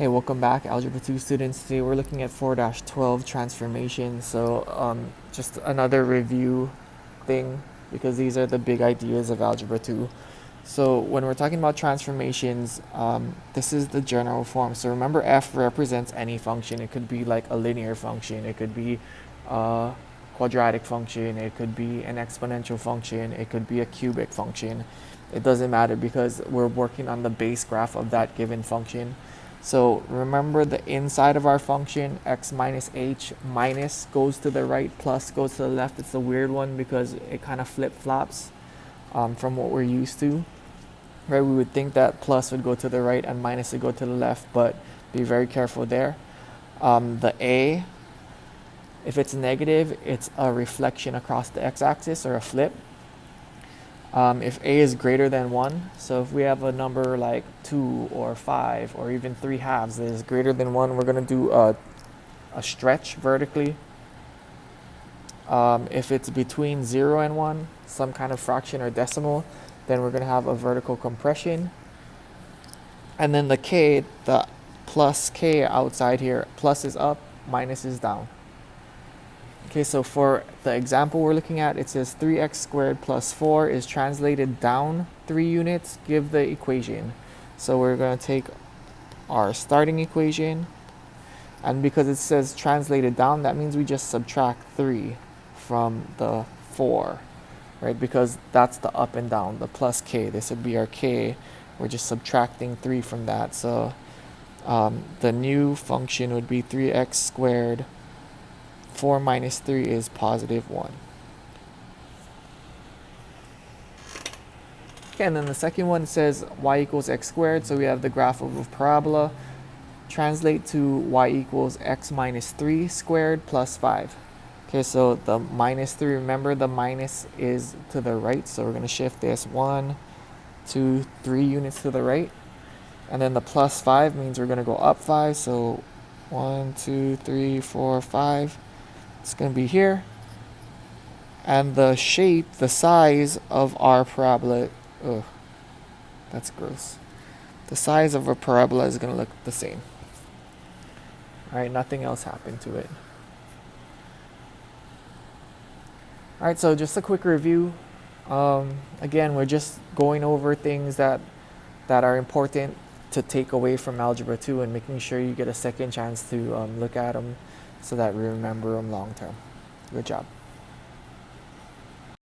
Hey, welcome back, Algebra 2 students. Today we're looking at 4-12 transformation. Just another review thing because these are the big ideas of Algebra 2. So when we're talking about transformations, this is the general form. So remember, f represents any function. It could be like a linear function. It could be a quadratic function. It could be an exponential function. It could be a cubic function. It doesn't matter because we're working on the base graph of that given function. So remember, the inside of our function, x minus h, minus goes to the right, plus goes to the left. It's a weird one because it kind of flip-flops from what we're used to. Right? We would think that plus would go to the right and minus would go to the left, but be very careful there. The a, if it's negative, it's a reflection across the x-axis or a flip. If a is greater than 1, so if we have a number like 2 or 5 or even 3 halves that is greater than 1, we're going to do a stretch vertically. If it's between 0 and 1, some kind of fraction or decimal, then we're going to have a vertical compression. And then the k, the plus k outside here, plus is up, minus is down. Okay, so for the example we're looking at, it says 3x squared plus 4 is translated down 3 units. Give the equation. So we're going to take our starting equation, and because it says translated down, that means we just subtract 3 from the 4, right? Because that's the up and down, the plus k. This would be our k. We're just subtracting 3 from that. So the new function would be 3x squared. 4 minus 3 is positive 1. Okay, and then the second one says y equals x squared. So we have the graph of a parabola. Translate to y equals x minus 3 squared plus 5. Okay, so the minus 3, remember the minus is to the right. So we're going to shift this 1, 2, 3 units to the right. And then the plus 5 means we're going to go up 5. So 1, 2, 3, 4, 5. It's going to be here. And the shape, the size of our parabola, ugh, that's gross. The size of a parabola is going to look the same. All right, nothing else happened to it. All right, so just a quick review. Again, we're just going over things that are important to take away from Algebra 2 and making sure you get a second chance to look at them so that we remember them long term. Good job.